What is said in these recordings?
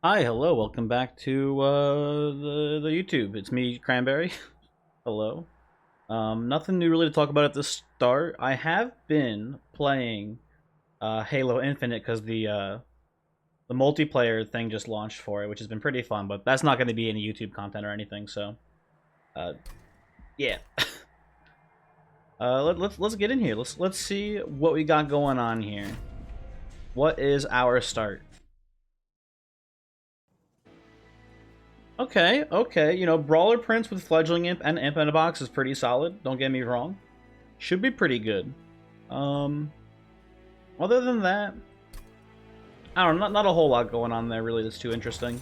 Hi, hello, welcome back to the YouTube. It's me, Cranberry. Hello. Nothing new really to talk about at the start. I have been playing Halo Infinite because the multiplayer thing just launched for it, which has been pretty fun. But that's not going to be any YouTube content or anything. So, uh, yeah. Let's get in here. Let's see what we got going on here. What is our start? Okay. You know, Brawler Prince with Fledgling Imp and Imp in a box is pretty solid. Don't get me wrong. Should be pretty good. Um, Other than that, I don't know, not a whole lot going on there really that's too interesting.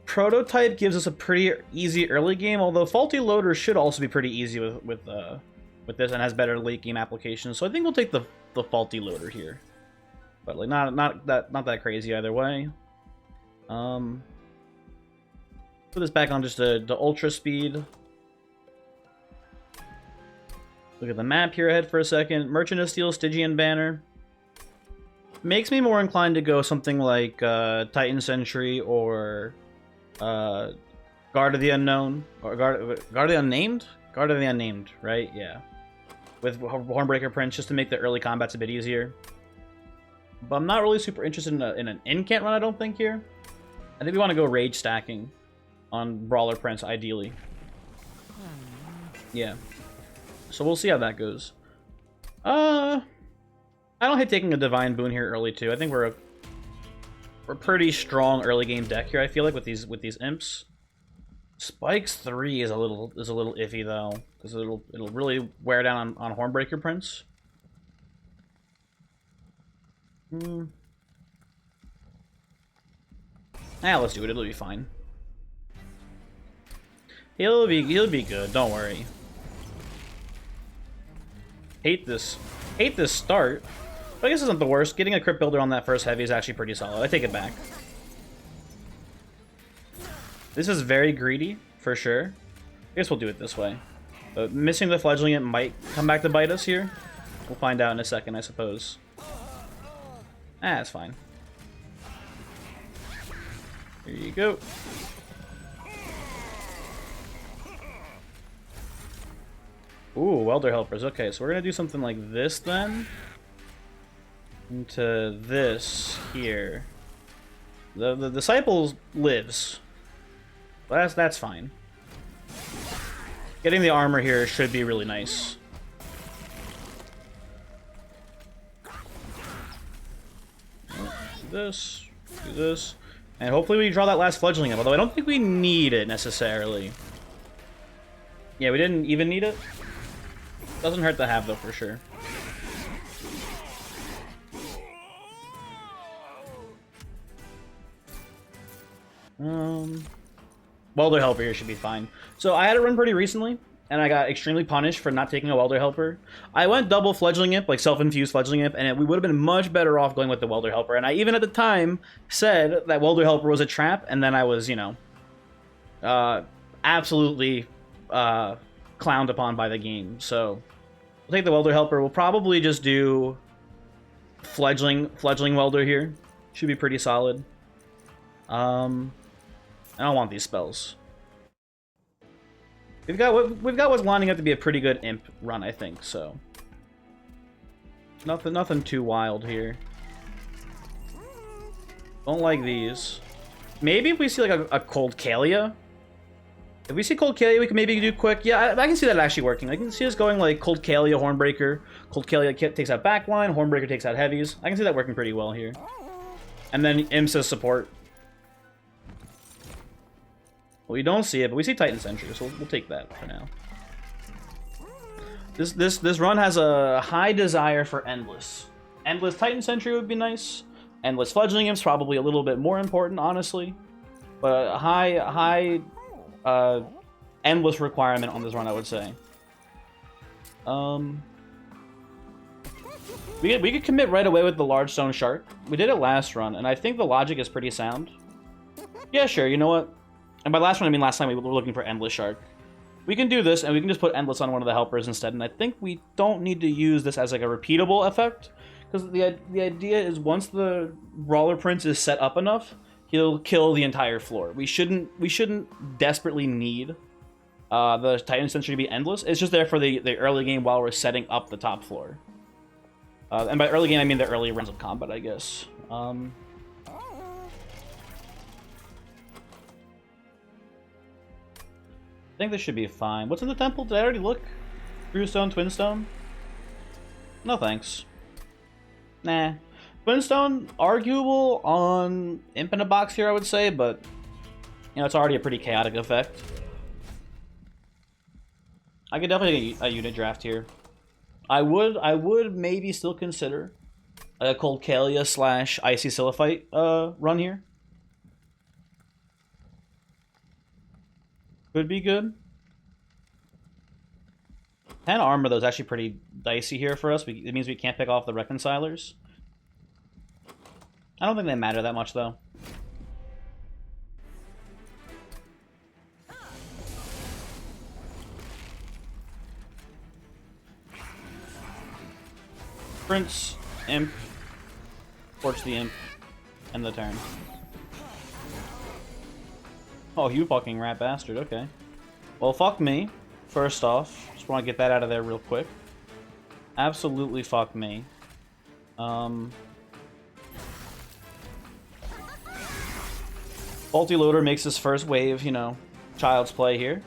Prototype gives us a pretty easy early game, although Faulty Loader should also be pretty easy with this and has better late game applications. So I think we'll take the Faulty Loader here, but like not that crazy either way. Put this back on just the ultra speed. Look at the map here ahead for a second. Merchant of Steel, Stygian Banner. Makes me more inclined to go something like Titan Sentry or Guard of the Unknown. Or Guard of the Unnamed? Guard of the Unnamed, right? Yeah. With Hornbreaker Prince, just to make the early combats a bit easier. But I'm not really super interested in an incant run, I don't think, here. I think we want to go Rage stacking on Brawler Prince, ideally. Yeah. So we'll see how that goes. I don't hate taking a Divine Boon here early too. I think we're a pretty strong early game deck here. I feel like with these imps. Spikes 3 is a little iffy though, because it'll really wear down on Hornbreaker Prince. Let's do it. It'll be fine. He'll be good. Don't worry. Hate this start, but I guess it's not the worst. Getting a Crypt Builder on that first heavy is actually pretty solid. I take it back. This is very greedy for sure. I guess we'll do it this way. But missing the Fledgling, it might come back to bite us here. We'll find out in a second, I suppose. It's fine. Here you go. Ooh, Welder Helpers. Okay, so we're gonna do something like this then. Into this here. The Disciple lives. That's fine. Getting the armor here should be really nice. Do this, and hopefully we draw that last Fledgling up, although I don't think we need it necessarily. Yeah, we didn't even need it. Doesn't hurt to have, though, for sure. Welder Helper here should be fine. So I had a run pretty recently, and I got extremely punished for not taking a Welder Helper. I went double Fledgling Imp, like self-infused Fledgling Imp, and we would have been much better off going with the Welder Helper. And I even at the time said that Welder Helper was a trap, and then I was, you know, absolutely clowned upon by the game. So we'll take the Welder Helper. We'll probably just do Fledgling Welder here. Should be pretty solid. I don't want these spells. We've got what's lining up to be a pretty good imp run, I think. So nothing too wild here. Don't like these. Maybe if we see like a Cold Kalia. If we see Cold Kalia, we can maybe do quick. Yeah, I can see that actually working. I can see us going like Cold Kalia, Hornbreaker. Cold Kalia takes out backline, Hornbreaker takes out heavies. I can see that working pretty well here. And then Imps as support. Well, we don't see it, but we see Titan Sentry, so we'll take that for now. This run has a high desire for Endless. Endless Titan Sentry would be nice. Endless Fledgling Imp's probably a little bit more important, honestly. But a high Endless requirement on this run, I would say. We could commit right away with the Large Stone Shark. We did it last run, and I think the logic is pretty sound. Yeah, sure, you know what? And by last run, I mean last time we were looking for Endless Shark. We can do this, and we can just put Endless on one of the helpers instead, and I think we don't need to use this as like a repeatable effect, because the idea is once the Brawler Prince is set up enough, he'll kill the entire floor. We shouldn't desperately need the Titan Sentry to be endless. It's just there for the early game while we're setting up the top floor. And by early game, I mean the early rounds of combat, I guess. I think this should be fine. What's in the temple? Did I already look? Stone, Twinstone? No thanks. Nah. Twinstone, arguable on Imp in a box here, I would say, but you know, it's already a pretty chaotic effect. I could definitely get a unit draft here. I would maybe still consider a Cold Kalia / Icy Silliphite run here. Could be good. 10 armor, though, is actually pretty dicey here for us. It means we can't pick off the Reconcilers. I don't think they matter that much, though. Prince, Imp, Torch the Imp, end the turn. Oh, you fucking rat bastard, okay. Well, fuck me, first off. Just want to get that out of there real quick. Absolutely fuck me. Faulty Loader makes his first wave, you know, child's play here.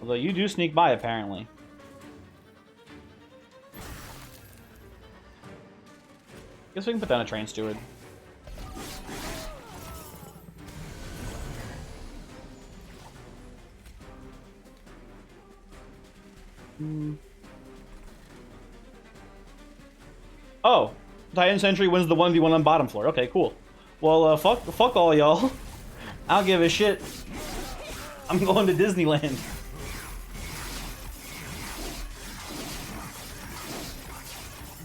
Although you do sneak by, apparently. Guess we can put down a Train Steward. Oh, Titan Sentry wins the 1v1 on bottom floor. Okay, cool. Well, fuck all y'all. I don't give a shit. I'm going to Disneyland.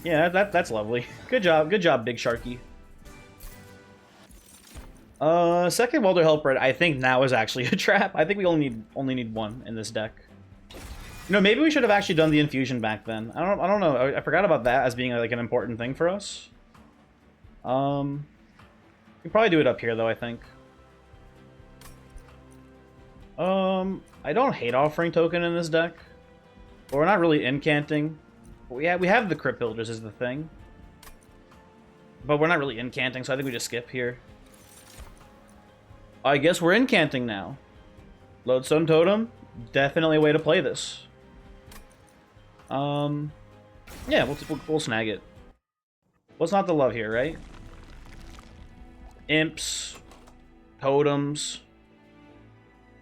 Yeah, that's lovely. Good job, Big Sharky. Second Welder Helper, I think now is actually a trap. I think we only need one in this deck. You know, maybe we should have actually done the infusion back then. I don't know. I forgot about that as being like an important thing for us. We can probably do it up here though, I think. I don't hate offering token in this deck. But we're not really incanting. But we have the Crypt Builders is the thing. But we're not really incanting, so I think we just skip here. I guess we're incanting now. Lodestone Totem, definitely a way to play this. Yeah, we'll snag it. What's not to love here, right? Imps, totems.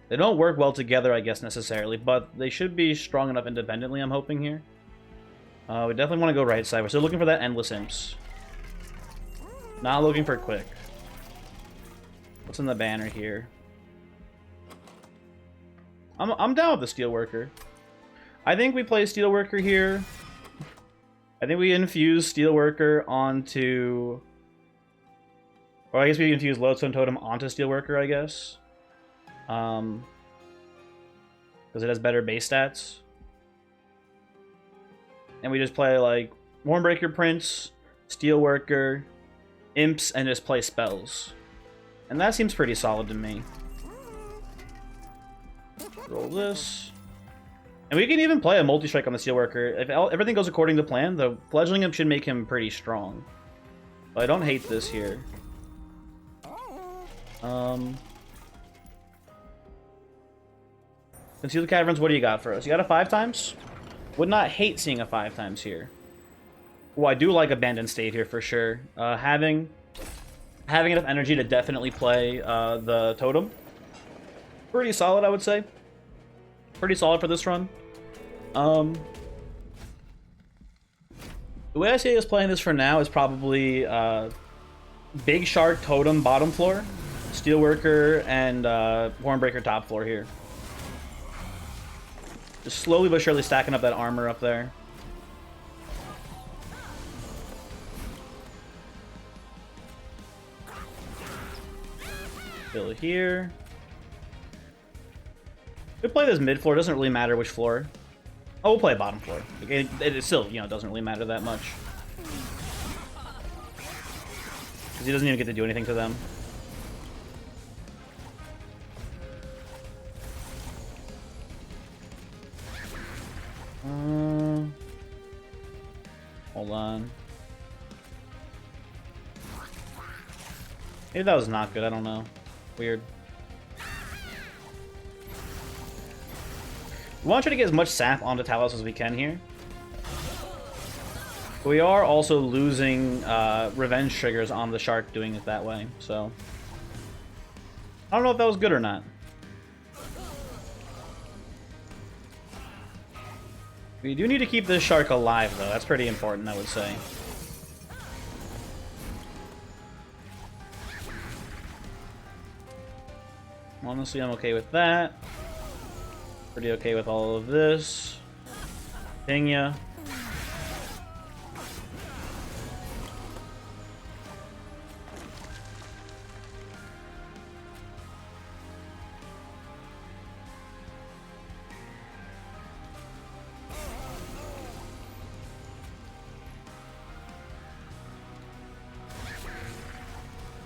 They don't work well together, I guess, necessarily, but they should be strong enough independently, I'm hoping here. We definitely want to go right side. We're still looking for that Endless Imps. Not looking for quick. What's in the banner here? I'm down with the Steelworker. I think we play Steelworker here. I think we infuse Steelworker onto... Or I guess we infuse Lodestone Totem onto Steelworker, I guess. Because it has better base stats. And we just play, like, Wormbreaker Prince, Steelworker, Imps, and just play spells. And that seems pretty solid to me. Roll this. And we can even play a multi-strike on the Steelworker. If everything goes according to plan, the Fledgling Imp should make him pretty strong. But I don't hate this here. Concealed Caverns, what do you got for us? You got a 5x? Would not hate seeing a 5x here. Oh, I do like Abandoned State here for sure. Having enough energy to definitely play the Totem. Pretty solid, I would say. Pretty solid for this run. The way I see us playing this for now is probably Big Shark Totem bottom floor, Steelworker, and Hornbreaker top floor here. Just slowly but surely stacking up that armor up there. Fill here. We play this mid floor. Doesn't really matter which floor. Oh, we'll play bottom floor. It still, you know, doesn't really matter that much. Because he doesn't even get to do anything to them. Hold on. Maybe that was not good, I don't know. Weird. We want to try to get as much sap onto Talos as we can here. But we are also losing revenge triggers on the shark doing it that way, so... I don't know if that was good or not. We do need to keep this shark alive, though. That's pretty important, I would say. Honestly, I'm okay with that. Pretty okay with all of this. Ping ya.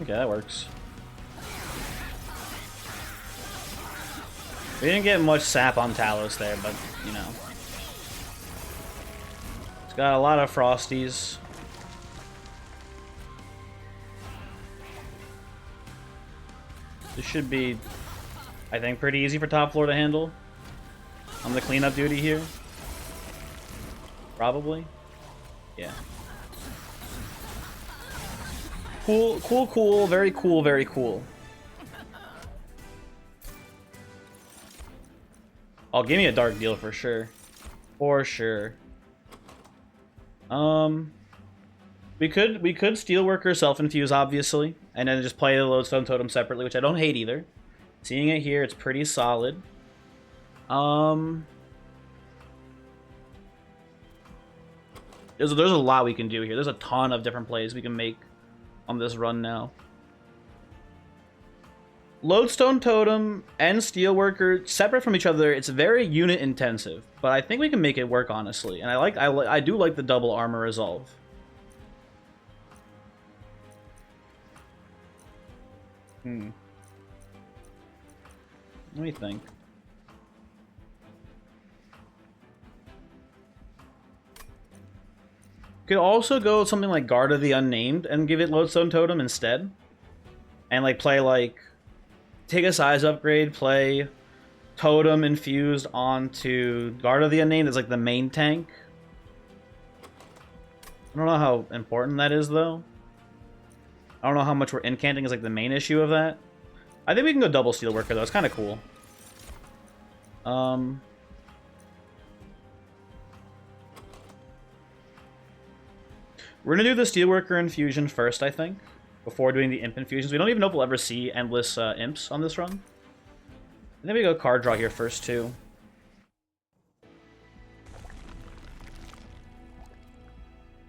Okay, that works. We didn't get much sap on Talos there, but, you know. It's got a lot of Frosties. This should be, I think, pretty easy for top floor to handle. On the cleanup duty here. Probably. Yeah. Cool, cool, cool, very cool, very cool. Oh, give me a dark deal for sure. For sure. We could Steelworker self-infuse, obviously, and then just play the Lodestone Totem separately, which I don't hate either. Seeing it here, it's pretty solid. There's a lot we can do here. There's a ton of different plays we can make on this run now. Lodestone Totem and Steelworker, separate from each other, it's very unit intensive, but I think we can make it work, honestly. And I do like the double armor resolve. Let me think. Could also go something like Guard of the Unnamed and give it Lodestone Totem instead. And like play like take a size upgrade, play Totem infused onto Guard of the Unnamed as like the main tank. I don't know how important that is though. I don't know how much we're incanting is like the main issue of that. I think we can go double Steelworker though, it's kinda cool. We're gonna do the Steelworker infusion first, I think, before doing the imp infusions. We don't even know if we'll ever see endless imps on this run. And then we go card draw here first, too.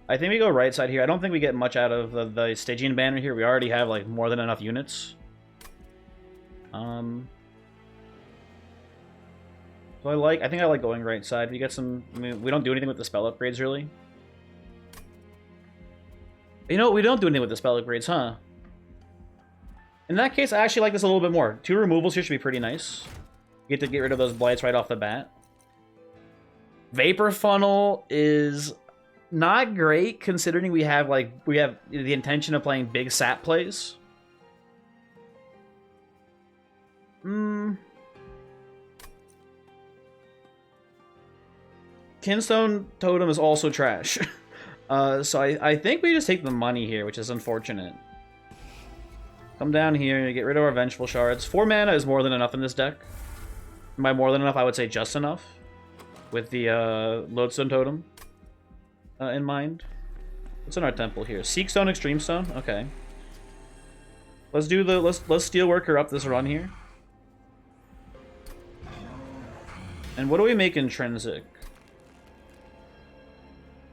I think we go right side here. I don't think we get much out of the Stygian banner here. We already have like more than enough units. So I think I like going right side. We get some. I mean, we don't do anything with the spell upgrades really. You know, we don't do anything with the spell upgrades, huh? In that case, I actually like this a little bit more. 2 removals here should be pretty nice. You get to get rid of those blights right off the bat. Vapor Funnel is not great considering we have the intention of playing big sap plays. Kinstone Totem is also trash. So I think we just take the money here, which is unfortunate. Come down here and get rid of our Vengeful Shards. 4 mana is more than enough in this deck. And by more than enough, I would say just enough. With the Lodestone Totem in mind. What's in our temple here? Seek Stone, Extreme Stone? Okay. Let's do the let's Steelworker up this run here. And what do we make intrinsic?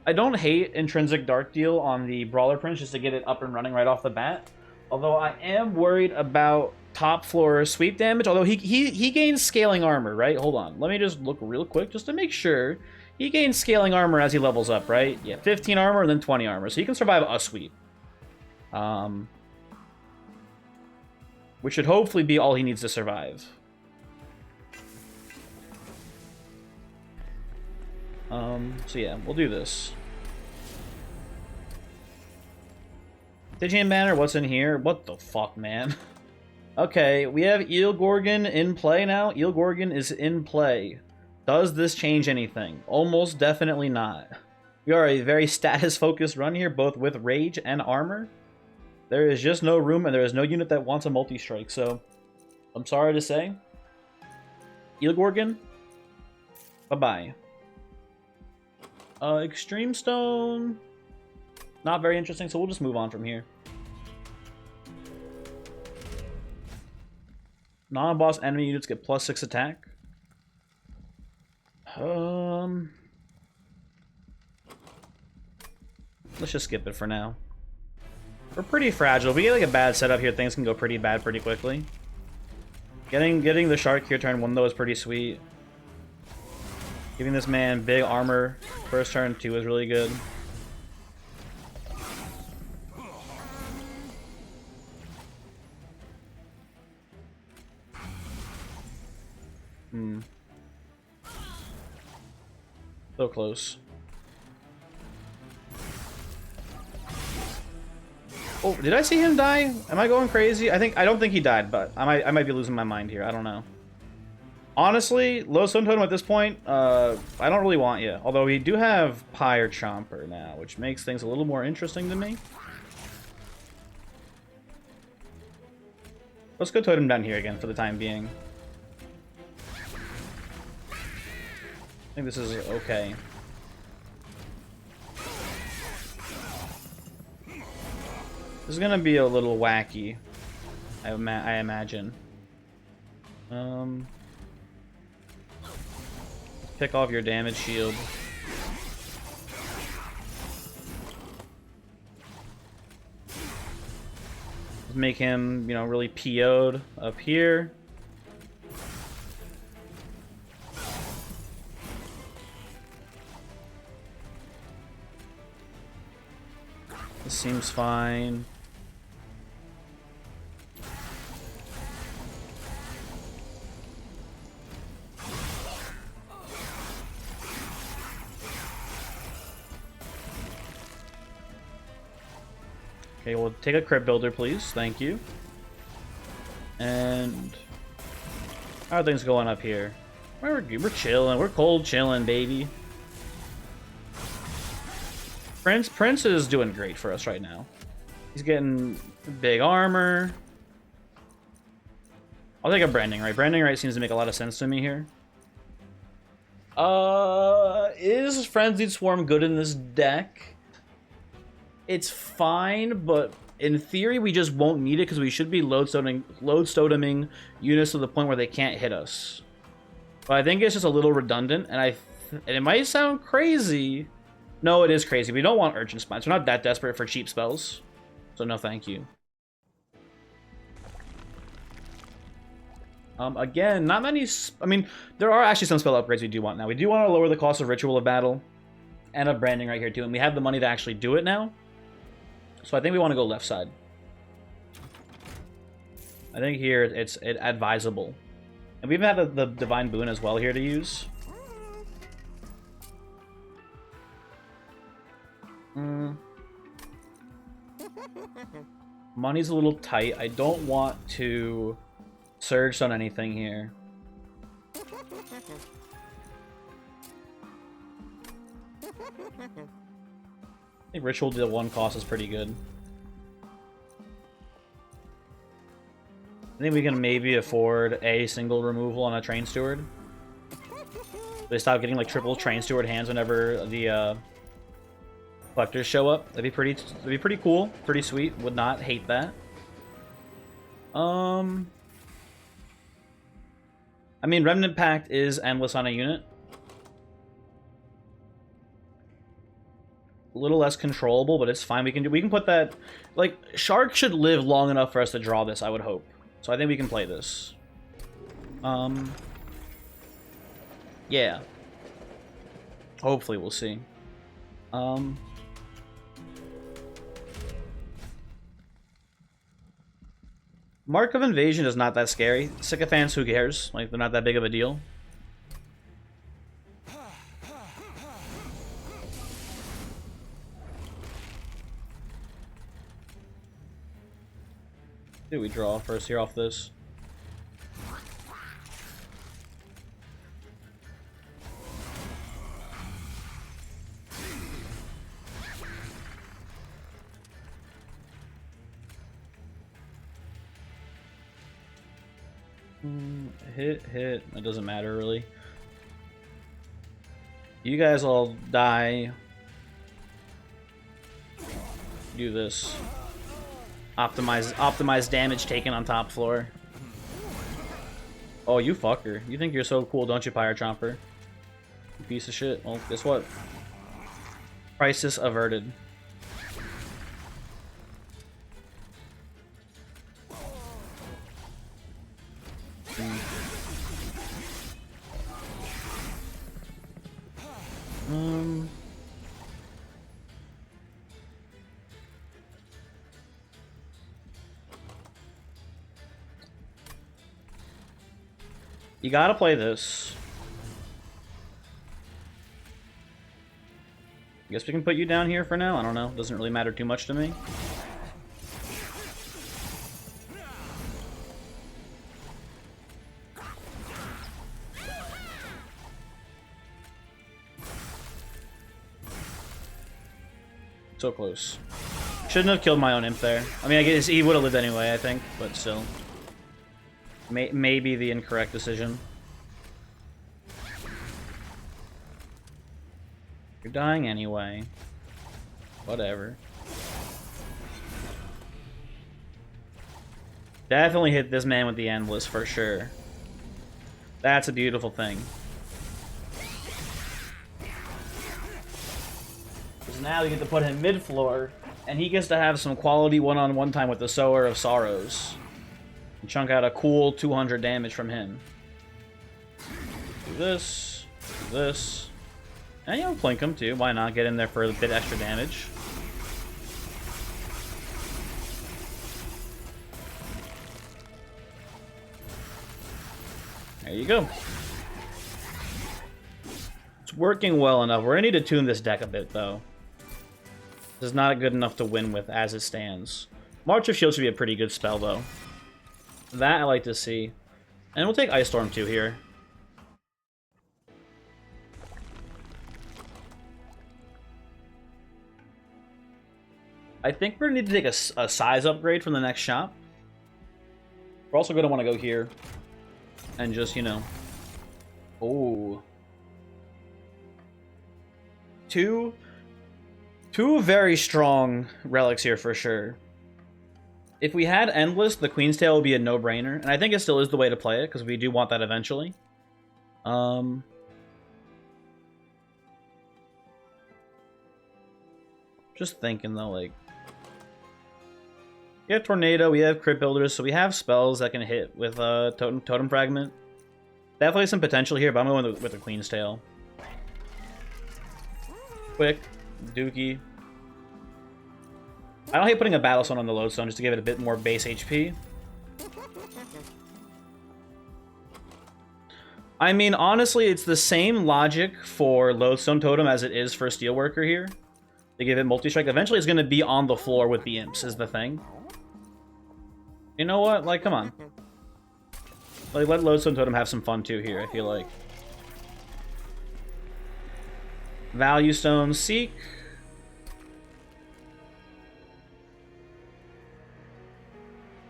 I don't hate Intrinsic Dark Deal on the Brawler Prince just to get it up and running right off the bat. Although I am worried about top floor sweep damage. Although he gains scaling armor, right? Hold on. Let me just look real quick just to make sure. He gains scaling armor as he levels up, right? Yeah, 15 armor and then 20 armor. So he can survive a sweep. which should hopefully be all he needs to survive. So yeah, we'll do this. Stygian Banner, what's in here? What the fuck, man? Okay, we have Eel Gorgon in play now. Eel Gorgon is in play. Does this change anything? Almost definitely not. We are a very status-focused run here, both with Rage and Armor. There is just no room, and there is no unit that wants a multi-strike, so I'm sorry to say. Eel Gorgon, bye-bye. Extreme Stone, not very interesting, so we'll just move on from here. Non-boss enemy units get +6 attack. Let's just skip it for now. We're pretty fragile. If we get like a bad setup here, things can go pretty bad pretty quickly. Getting the shark here turn 1 though is pretty sweet. Giving this man big armor first turn 2 is really good. So close. Oh, did I see him die? Am I going crazy? I don't think he died, but I might be losing my mind here. I don't know. Honestly, low stone totem at this point, I don't really want you. Although we do have Pyre Chomper now, which makes things a little more interesting to me. Let's go totem down here again for the time being. I think this is okay. This is gonna be a little wacky, I imagine. Pick off your damage shield. Make him, you know, really PO'd up here. This seems fine. Okay, we'll take a crypt builder, please. Thank you. And how are things going up here? We're chilling. We're cold chilling, baby. Prince is doing great for us right now. He's getting big armor. I'll take a Branding Right. Branding Right seems to make a lot of sense to me here. Is Frenzied Swarm good in this deck? It's fine, but in theory we just won't need it because we should be load toteming units to the point where they can't hit us. But I think it's just a little redundant, and it might sound crazy. No, it is crazy. We don't want Urgent Spines. We're not that desperate for cheap spells. So no thank you. Again, not many... I mean, there are actually some spell upgrades we do want now. We do want to lower the cost of Ritual of Battle and of Branding right here too, and we have the money to actually do it now. So I think we want to go left side. I think here it's advisable. And we even have the Divine Boon as well here to use. Money's a little tight. I don't want to surge on anything here. I think Ritual to 1 cost is pretty good. I think we can maybe afford a single removal on a Train Steward. They stop getting like triple Train Steward hands whenever the collectors show up. That'd be pretty cool, pretty sweet. Would not hate that. I mean, Remnant Pact is endless on a unit. A little less controllable, but it's fine. We can put that, like, Shark should live long enough for us to draw this, I would hope. So I think we can play this. Yeah. Hopefully we'll see. Mark of Invasion is not that scary. Sycophants, who cares? Like, they're not that big of a deal. Do we draw first here off this? Hit. It doesn't matter, really. You guys all die. Do this. Optimize damage taken on top floor. Oh, you fucker. You think you're so cool, don't you, Pyre Chomper? You piece of shit. Well, guess what? Crisis averted. You gotta play this. I guess we can put you down here for now. I don't know. Doesn't really matter too much to me. So close. Shouldn't have killed my own imp there. I mean, I guess he would have lived anyway, I think, but still. Maybe the incorrect decision. You're dying anyway. Whatever. Definitely hit this man with the Endless for sure. That's a beautiful thing. Because now you get to put him mid-floor, and he gets to have some quality one-on-one time with the Sower of Sorrows. And chunk out a cool 200 damage from him. Do this. Do this. And, you know, plink him too. Why not? Get in there for a bit extra damage. There you go. It's working well enough. We're gonna need to tune this deck a bit, though. This is not good enough to win with as it stands. March of Shield should be a pretty good spell, though. That I like to see. And we'll take Ice Storm too here. I think we're going to need to take a size upgrade from the next shop. We're also going to want to go here. And just, you know... Oh. Two very strong relics here for sure. If we had Endless, the Queen's Tail would be a no-brainer. And I think it still is the way to play it, because we do want that eventually. Just thinking, though, like... We have Tornado, we have Crypt Builders, so we have spells that can hit with Totem Fragment. Definitely some potential here, but I'm going with the Queen's Tail. Quick. Dookie. I don't hate putting a Battlestone on the Lodestone just to give it a bit more base HP. I mean, honestly, it's the same logic for Lodestone Totem as it is for Steelworker here. They give it multi-strike. Eventually, it's going to be on the floor with the Imps, is the thing. You know what? Like, come on. Like, let Lodestone Totem have some fun, too, here, I feel like. Value Stone, Seek.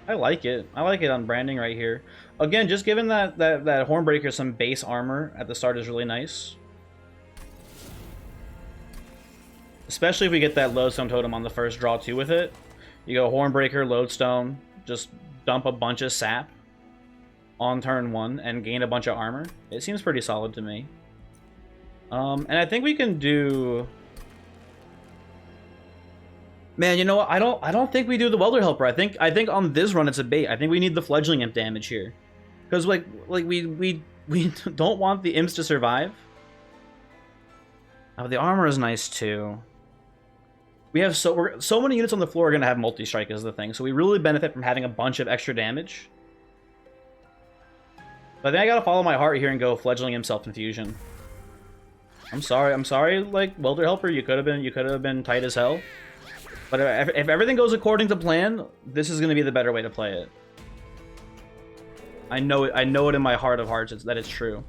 I like it. I like it on branding right here. Again, just giving that Hornbreaker some base armor at the start is really nice. Especially if we get that Lodestone Totem on the first draw too with it. You go Hornbreaker, Lodestone, just dump a bunch of sap on turn 1 and gain a bunch of armor. It seems pretty solid to me. And I think we can do... Man, you know what? I don't think we do the Welder Helper. I think on this run it's a bait. I think we need the Fledgling Imp damage here. Because like we don't want the Imps to survive. Oh, the armor is nice too. We have so many units on the floor are going to have multi-strike is the thing, so we really benefit from having a bunch of extra damage. But I think I gotta follow my heart here and go Fledgling himself Infusion. I'm sorry, like, Welder Helper, you could have been tight as hell. But if everything goes according to plan, this is gonna be the better way to play it. I know it in my heart of hearts that it's true.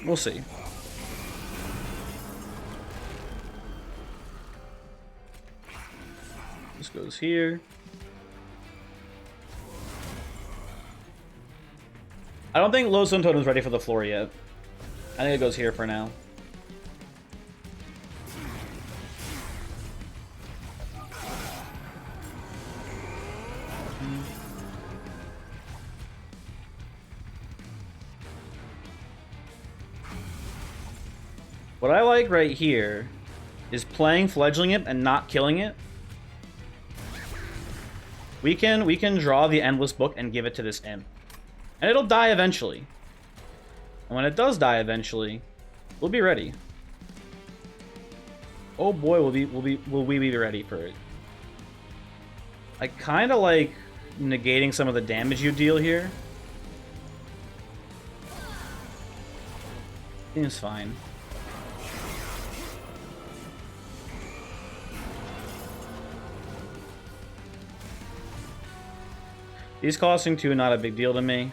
We'll see. This goes here. I don't think Lodestone Totem's ready for the floor yet. I think it goes here for now. What I like right here is playing Fledgling Imp and not killing it. We can draw the Endless Book and give it to this Imp. And it'll die eventually. And when it does die eventually, we'll be ready. Oh boy, will we be ready for it. I kinda like negating some of the damage you deal here. Seems fine. These costing 2, not a big deal to me.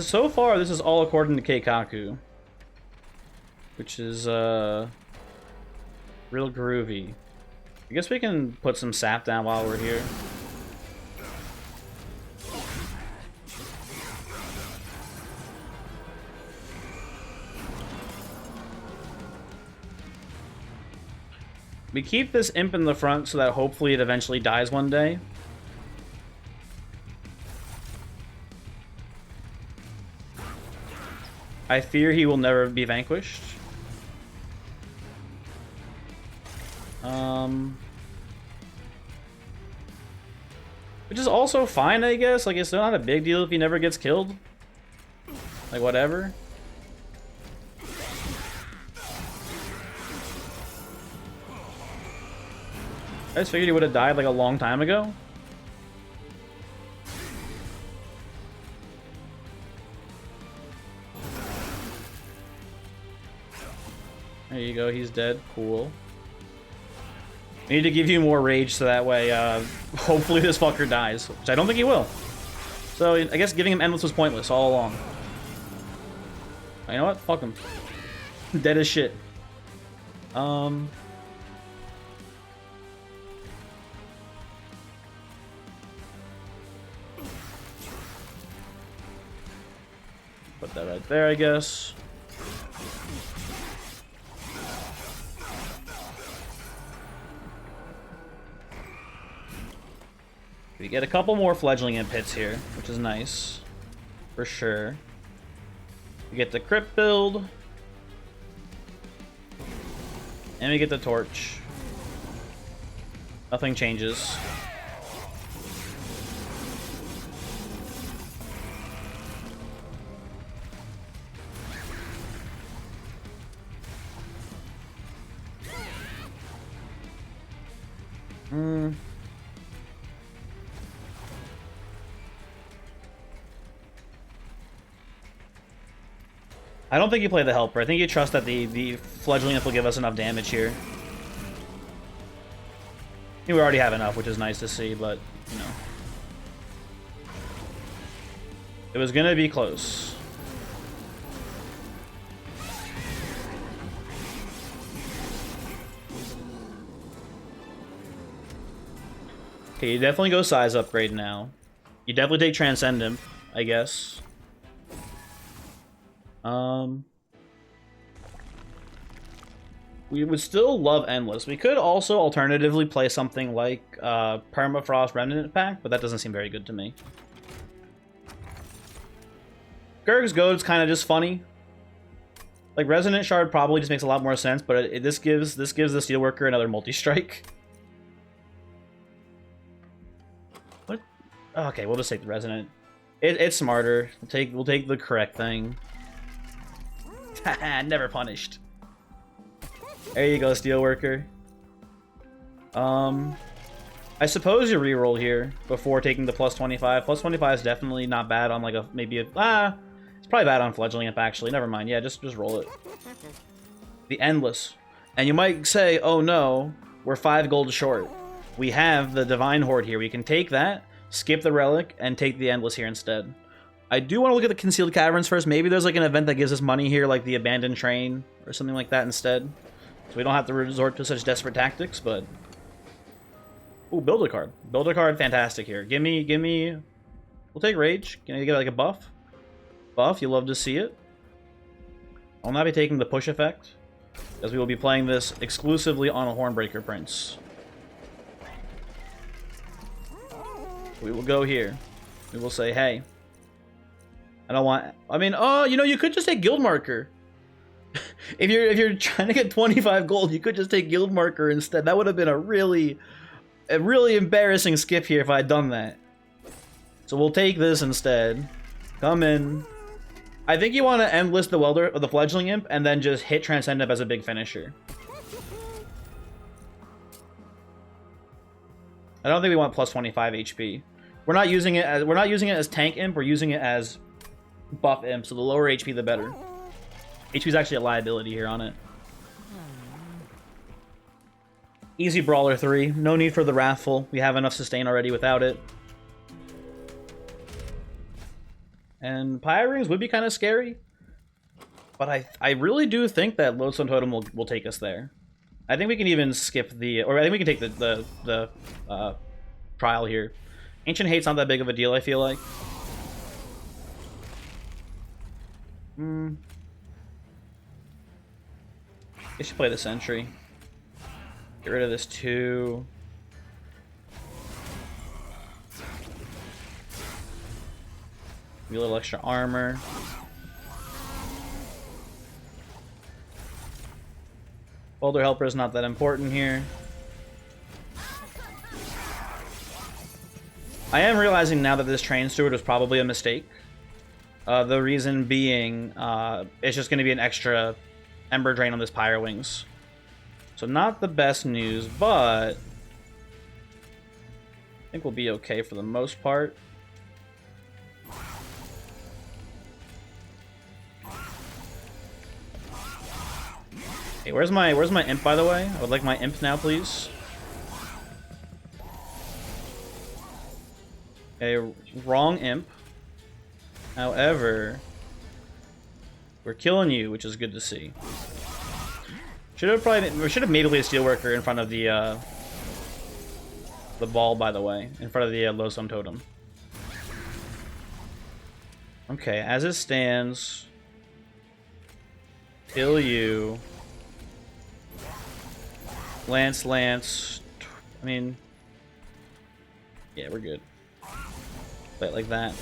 So far, this is all according to Keikaku, which is real groovy. I guess we can put some sap down while we're here. We keep this Imp in the front so that hopefully it eventually dies one day. I fear he will never be vanquished. Which is also fine, I guess. Like, it's not a big deal if he never gets killed. Like, whatever. I just figured he would have died like a long time ago. There you go, he's dead. Cool. We need to give you more rage so that way, hopefully this fucker dies. Which I don't think he will. So, I guess giving him Endless was pointless all along. You know what? Fuck him. Dead as shit. Put that right there, I guess. We get a couple more Fledgling Imp hits here, which is nice. For sure. We get the Crypt build. And we get the Torch. Nothing changes. I don't think you play the Helper. I think you trust that the Fledgling Imp will give us enough damage here. I think we already have enough, which is nice to see, but, you know. It was gonna be close. Okay, you definitely go size upgrade now. You definitely take Transcendent, I guess. We would still love Endless. We could also alternatively play something like Permafrost Remnant Pack, but that doesn't seem very good to me. Gurg's Goad's kind of just funny. Like, Resonant Shard probably just makes a lot more sense, but this gives the Steelworker another multi-strike. What? Okay, we'll just take the Resonant. It's smarter. We'll take the correct thing. Never punished. There you go, Steelworker. I suppose you reroll here before taking the plus 25. Plus 25 is definitely not bad on like maybe it's probably bad on Fledgling Imp actually. Never mind. Yeah, just roll it. The Endless. And you might say, oh no, we're 5 gold short. We have the Divine Horde here. We can take that, skip the Relic, and take the Endless here instead. I do want to look at the Concealed Caverns first. Maybe there's like an event that gives us money here, like the Abandoned Train or something like that instead. So we don't have to resort to such desperate tactics, but... Ooh, build a card. Build a card, fantastic here. Give me... We'll take Rage. Can I get like a buff? Buff, you love to see it. I'll not be taking the push effect, as we will be playing this exclusively on a Hornbreaker Prince. We will go here. We will say, hey. I don't want... I mean, oh, you know, you could just take Guild Marker. if you're trying to get 25 gold, you could just take Guild Marker instead. That would have been a really embarrassing skip here if I had done that. So we'll take this instead. Come in. I think you want to endless the Welder or the Fledgling Imp and then just hit Transcend Imp as a big finisher. I don't think we want plus 25 HP. We're not using it as tank imp, we're using it as buff imp, so the lower HP the better. HP is actually a liability here on it. Easy Brawler 3. No need for the Wrathful. We have enough sustain already without it. And Pyre Rings would be kind of scary. But I really do think that Lodestone Totem will take us there. I think we can even skip the... Or I think we can take the trial here. Ancient Hate's not that big of a deal, I feel like. They should play the Sentry. Get rid of this too. Maybe a little extra armor. Boulder Helper is not that important here. I am realizing now that this Train Steward was probably a mistake. The reason being, it's just going to be an extra Ember Drain on this Pyre Wings. So not the best news, but I think we'll be okay for the most part. Hey, where's my imp, by the way? I would like my imp now, please. Okay, wrong imp. However, we're killing you, which is good to see. We should have made a Steelworker in front of the ball, by the way, in front of the Lodestone Totem. Okay, as it stands, kill you. Lance. I mean, yeah, we're good. Play it like that.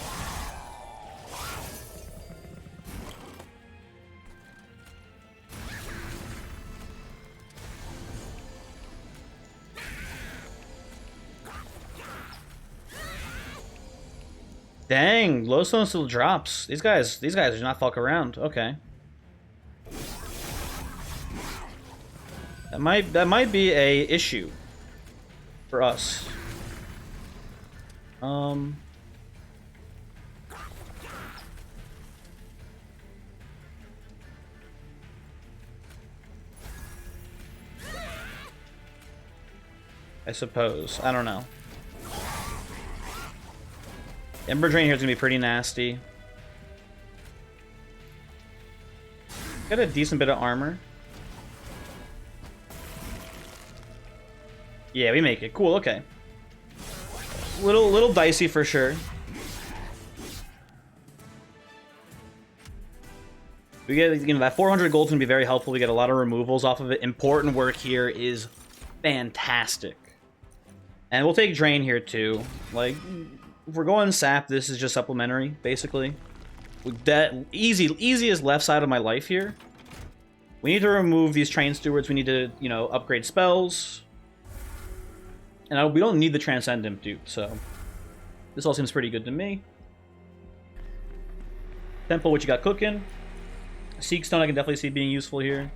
Dang, Lodestone still drops. These guys do not fuck around. Okay. That might be a issue for us. I suppose. I don't know. Ember Drain here is going to be pretty nasty. Got a decent bit of armor. Yeah, we make it. Cool, okay. Little dicey for sure. We get, you know, that 400 gold's going to be very helpful. We get a lot of removals off of it. Important work here is fantastic. And we'll take Drain here too. Like, if we're going sap, this is just supplementary, basically. That easiest left side of my life here. We need to remove these train stewards. We need to, you know, upgrade spells. And we don't need the Transcend Imp dupe, so this all seems pretty good to me. Temple, what you got cooking? Seek Stone, I can definitely see being useful here.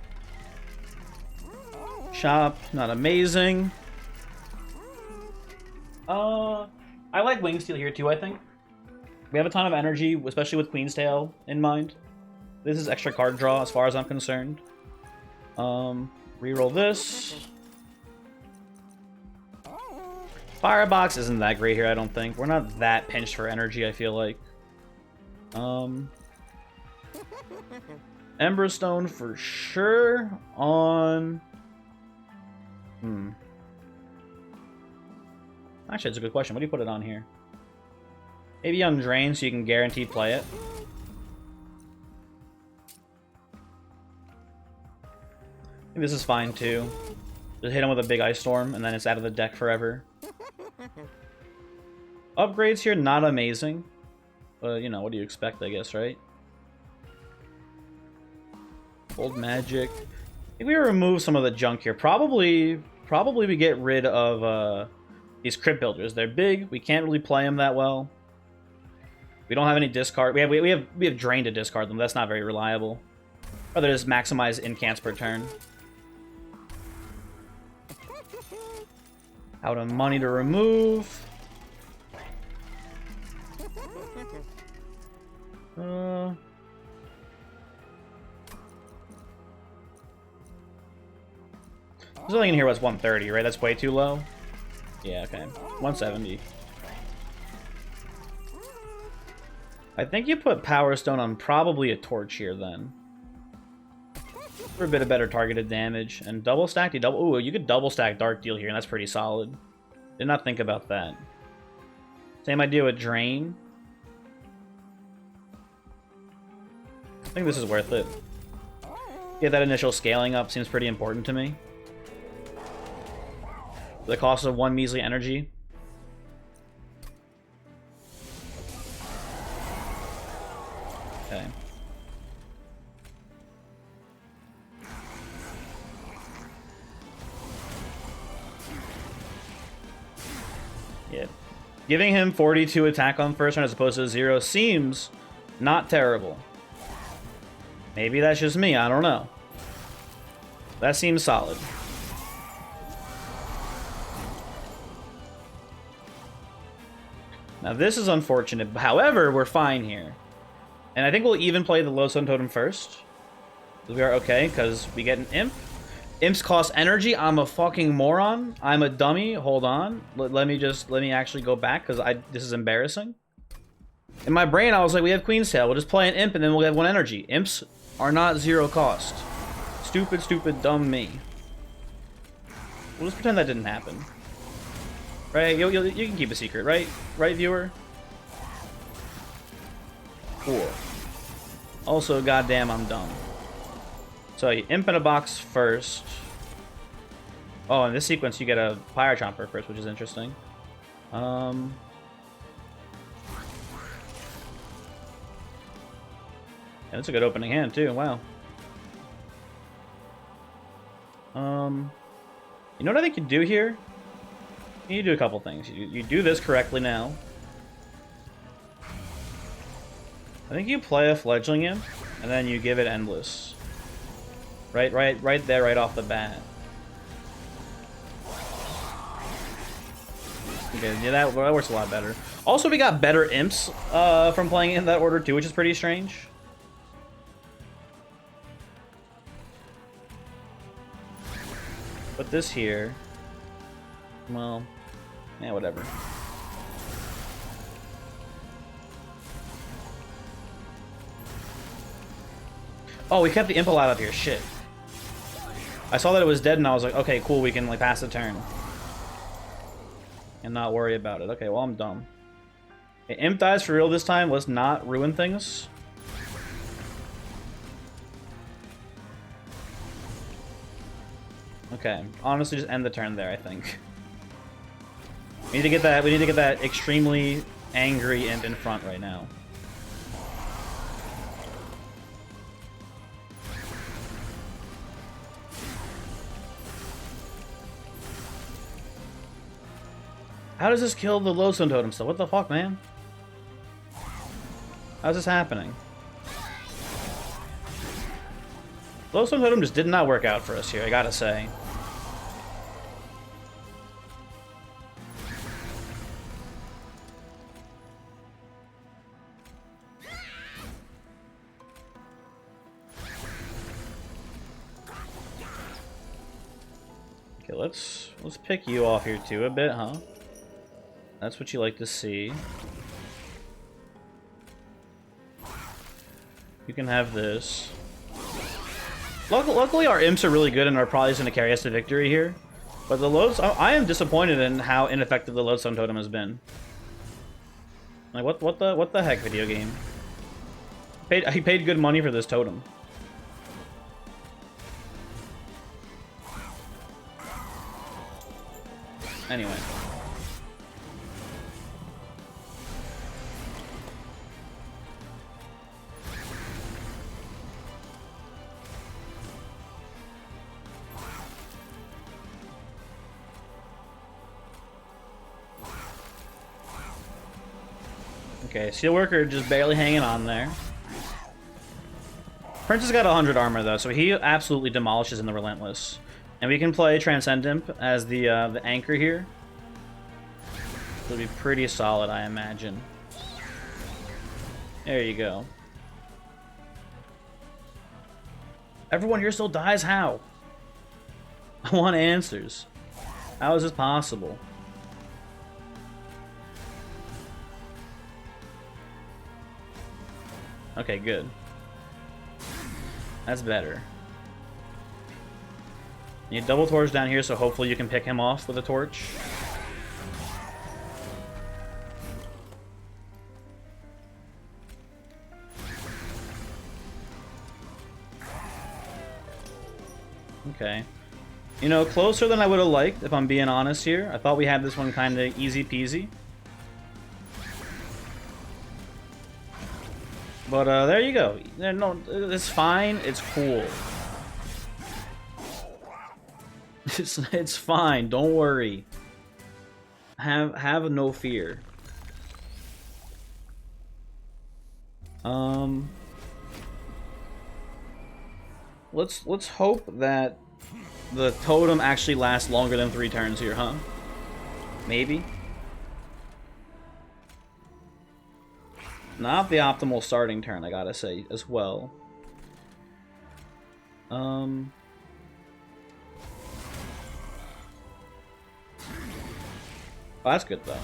Shop, not amazing. I like Wing Steel here too, I think. We have a ton of energy, especially with Queen's Tail in mind. This is extra card draw as far as I'm concerned. Reroll this. Firebox isn't that great here, I don't think. We're not that pinched for energy, I feel like. Ember Stone for sure on... Actually, it's a good question. What do you put it on here? Maybe on Drain so you can guarantee play it. I think this is fine too. Just hit him with a big Ice Storm and then it's out of the deck forever. Upgrades here, not amazing. But, you know, what do you expect, I guess, right? Old Magic. I think we remove some of the junk here. Probably we get rid of these Crypt Builders. They're big. We can't really play them that well. We don't have any discard. We have Drain to discard them. That's not very reliable. Rather just maximize incants per turn. Out of money to remove. There's nothing in here was 130, right? That's way too low. Yeah, okay. 170. I think you put Power Stone on probably a Torch here then. For a bit of better targeted damage. And double stack? Ooh, you could double stack Dark Deal here, and that's pretty solid. Did not think about that. Same idea with Drain. I think this is worth it. Yeah, that initial scaling up seems pretty important to me. The cost of 1 measly energy. Okay. Yeah. Giving him 42 attack on first turn as opposed to 0 seems not terrible. Maybe that's just me, I don't know. That seems solid. Now this is unfortunate, however, we're fine here. And I think we'll even play the Low Sun Totem first. We are okay, because we get an Imp. Imps cost energy. I'm a fucking moron. I'm a dummy. Hold on. Let me actually go back, because this is embarrassing. In my brain, I was like, we have Queen's Tail. We'll just play an Imp, and then we'll have 1 energy. Imps are not 0 cost. Stupid, stupid, dumb me. We'll just pretend that didn't happen. Right? You can keep a secret, right? Right, viewer? Cool. Also, goddamn, I'm dumb. So, you imp in a box first. Oh, in this sequence, you get a Fire Chomper first, which is interesting. Yeah, that's a good opening hand, too. Wow. You know what I think you do here? You do a couple things. You do this correctly now. I think you play a Fledgling Imp, and then you give it Endless. Right there, right off the bat. Okay, yeah, that works a lot better. Also, we got better Imps from playing in that order too, which is pretty strange. But this here, well, yeah, whatever. Oh, we kept the Imp alive up here. Shit. I saw that it was dead, and I was like, okay, cool, we can like pass the turn and not worry about it. Okay, well, I'm dumb. Okay, Imp dies for real this time. Let's not ruin things. Okay, honestly, just end the turn there, I think. We need to get that. We need to get that extremely angry Imp in front right now. How does this kill the Lodestone Totem still? What the fuck, man? How's this happening? Lodestone Totem just did not work out for us here, I gotta say. Okay, let's pick you off here too a bit, huh? That's what you like to see. You can have this. Luckily our imps are really good and are probably just going to carry us to victory here. But the I am disappointed in how ineffective the Lodestone Totem has been. Like what the heck, video game? He paid good money for this totem. Anyway. Okay, Steelworker just barely hanging on there. Prince has got 100 armor though, so he absolutely demolishes in the Relentless. And we can play Transcendent as the anchor here. It'll be pretty solid, I imagine. There you go. Everyone here still dies? How? I want answers. How is this possible? Okay, good. That's better. You need double torch down here, so hopefully you can pick him off with a torch. Okay. You know, closer than I would have liked, if I'm being honest here. I thought we had this one kind of easy peasy. But there you go. No, it's fine. It's cool. It's fine. Don't worry. Have no fear. Let's hope that the totem actually lasts longer than 3 turns here, huh? Maybe. Not the optimal starting turn, I gotta say, as well. Oh, that's good, though.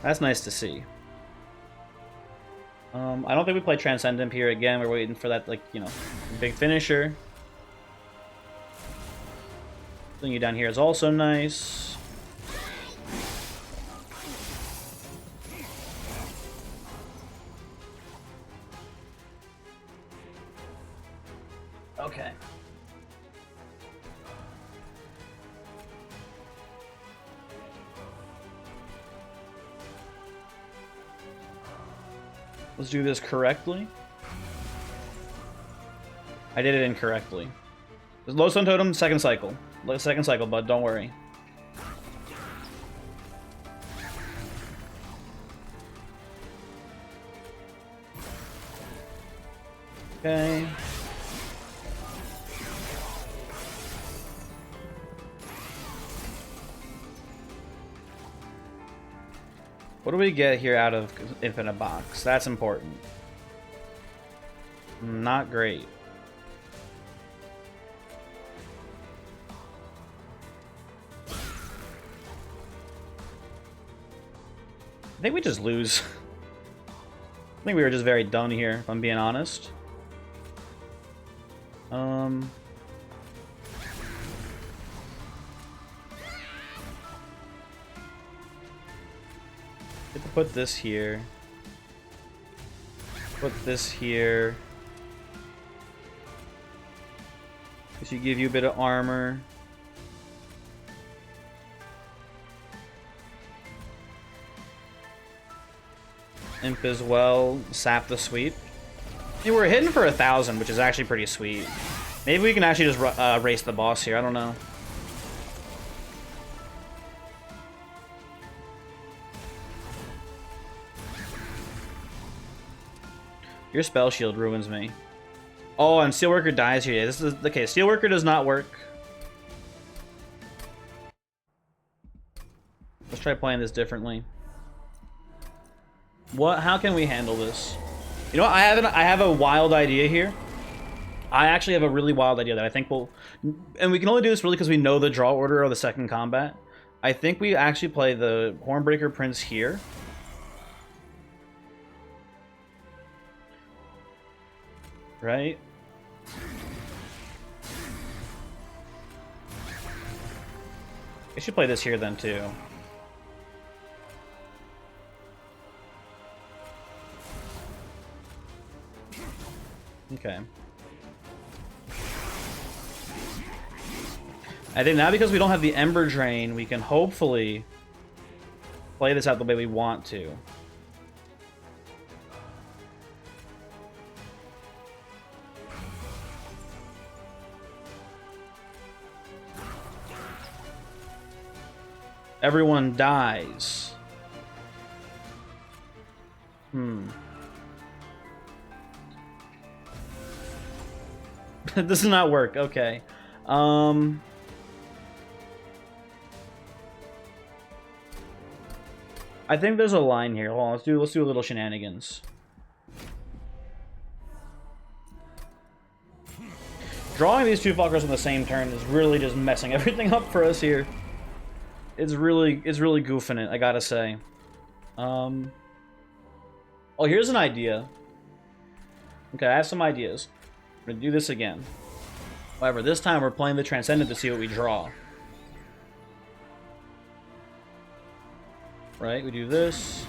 That's nice to see. I don't think we play Transcendent here again. We're waiting for that, like, you know, big finisher. Putting you down here is also nice. Okay. Let's do this correctly. I did it incorrectly. Lodestone Totem, second cycle. Second cycle, bud, don't worry. Okay. What do we get here out of Infinite Box? That's important. Not great. I think we just lose. I think we were just very done here, if I'm being honest. Get to put this here. Put this here. This should give you a bit of armor. Imp as well. Sap the sweep. I mean, we're hitting for 1,000, which is actually pretty sweet. Maybe we can actually just race the boss here. I don't know. Your spell shield ruins me. Oh, and Steelworker dies here. Yeah, this is okay. Steelworker does not work. Let's try playing this differently. What? How can we handle this? You know what? I have a wild idea here. I actually have a really wild idea that I think will, and we can only do this really because we know the draw order of the second combat. I think we actually play the Hornbreaker Prince here. Right? I should play this here then too. Okay. I think now because we don't have the Ember Drain, we can hopefully play this out the way we want to. Everyone dies. This does not work. Okay. I think there's a line here. Hold on, let's do a little shenanigans. Drawing these two fuckers on the same turn is really just messing everything up for us here. It's really goofing it, I gotta say. Oh, here's an idea. Okay, I have some ideas. We're gonna do this again. However, this time we're playing the Transcendent to see what we draw. Right, we do this.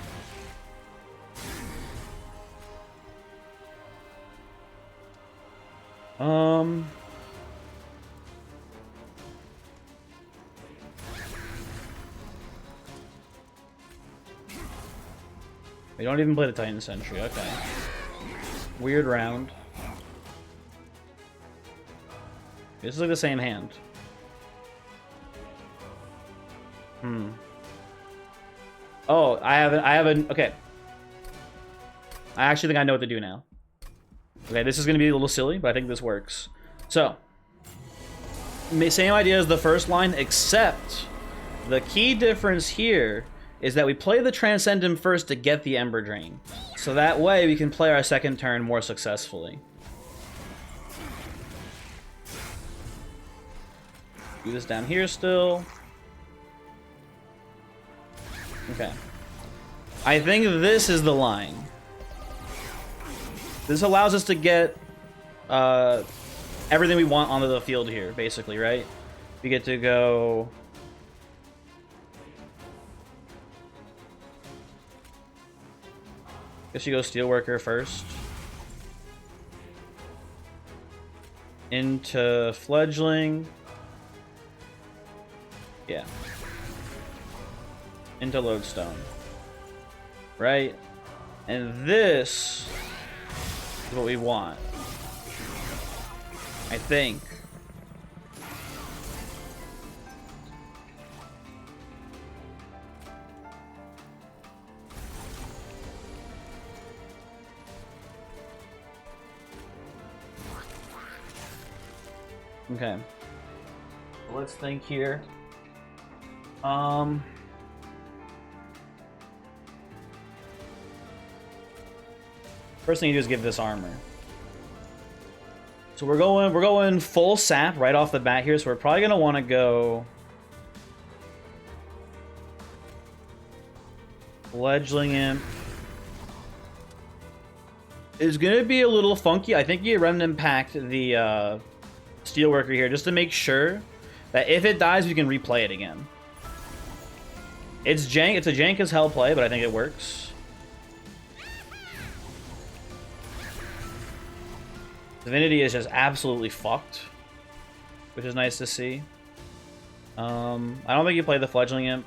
We don't even play the Titan Sentry, okay. Weird round. This is like the same hand. Oh, I have an okay. I actually think I know what to do now. Okay, this is gonna be a little silly, but I think this works. So, same idea as the first line, except the key difference here is that we play the Transcendent first to get the Ember Drain. So that way we can play our second turn more successfully. Do this down here still. Okay. I think this is the line. This allows us to get everything we want onto the field here, basically, right? We get to go... Guess you go Steelworker first. Into Fledgling. Yeah. Into Lodestone. Right? And this is what we want. I think. Okay. Let's think here. First thing you do is give this armor. So we're going full sap right off the bat here, so we're probably gonna want to go Fledgling Imp. It's gonna be a little funky. I think you Remnant Pact the Steelworker here just to make sure that if it dies, we can replay it again. It's jank. It's a jank as hell play, but I think it works. Divinity is just absolutely fucked, which is nice to see. I don't think you play the Fledgling Imp.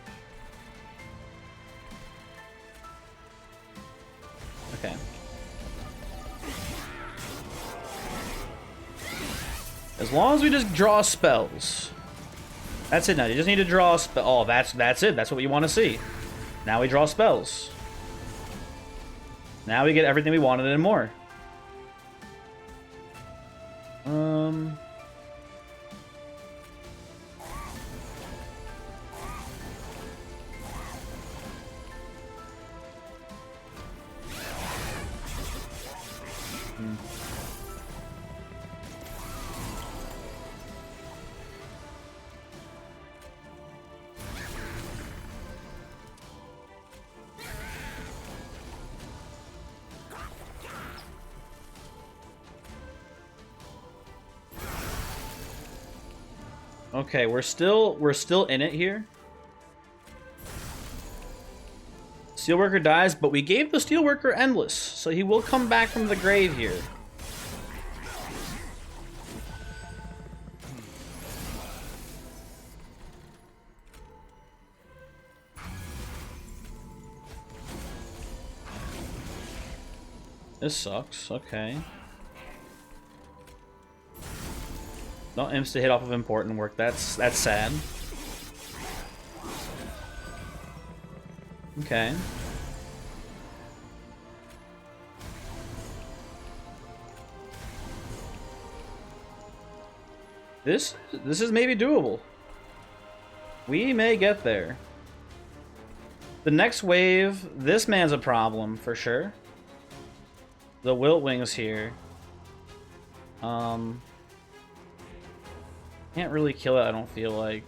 Okay. As long as we just draw spells. That's it now. You just need to draw a spell. Oh, that's it. That's what you want to see. Now we draw spells. Now we get everything we wanted and more. Um... Okay, we're still in it here. Steelworker dies, but we gave the Steelworker Endless, so he will come back from the grave here. This sucks, okay. No imps to hit off of important work, that's sad. Okay. This is maybe doable. We may get there. The next wave, this man's a problem for sure. The Wilt Wings here. Can't really kill it, I don't feel like.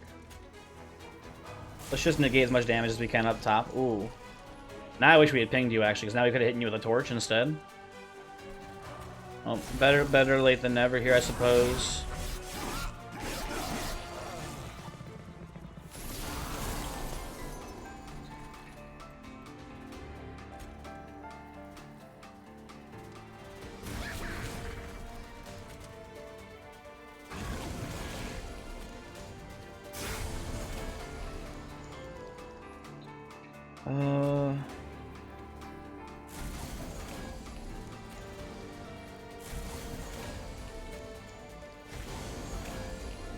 Let's just negate as much damage as we can up top. Ooh. Now I wish we had pinged you, actually, because now we could have hit you with a torch instead. Well, better late than never here, I suppose.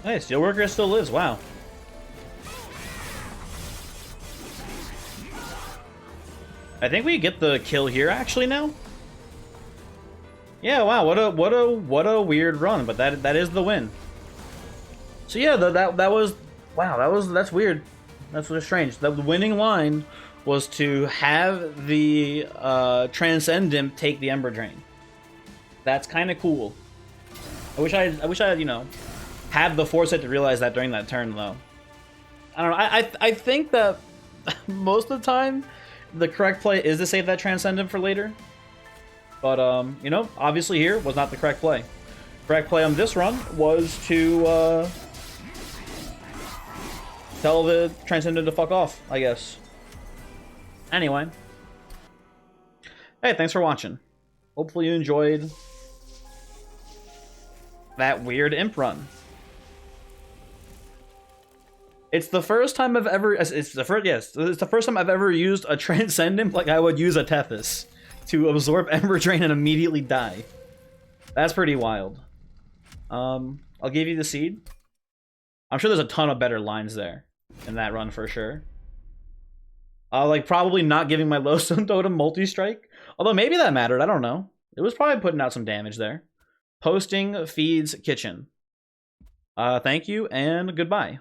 Hey, Steelworker still lives, wow. I think we get the kill here actually now. Yeah, wow, what a weird run, but that is the win. So yeah, that was wow, that's weird. That's really strange. The winning line was to have the Transcendent take the Ember Drain. That's kind of cool. I wish I had, you know, had the foresight to realize that during that turn, though. I don't know. I think that most of the time, the correct play is to save that Transcendent for later. But, you know, obviously here was not the correct play. Correct play on this run was to tell the Transcendent to fuck off, I guess. Anyway. Hey, thanks for watching. Hopefully you enjoyed that weird imp run. It's the first time I've ever it's the first time I've ever used a Transcendent like I would use a Tethys to absorb Ember Drain and immediately die. That's pretty wild. I'll give you the seed. I'm sure there's a ton of better lines there in that run for sure. Like probably not giving my Lowstone Totem multi-strike. Although maybe that mattered, I don't know. It was probably putting out some damage there. Posting feeds kitchen. Thank you and goodbye.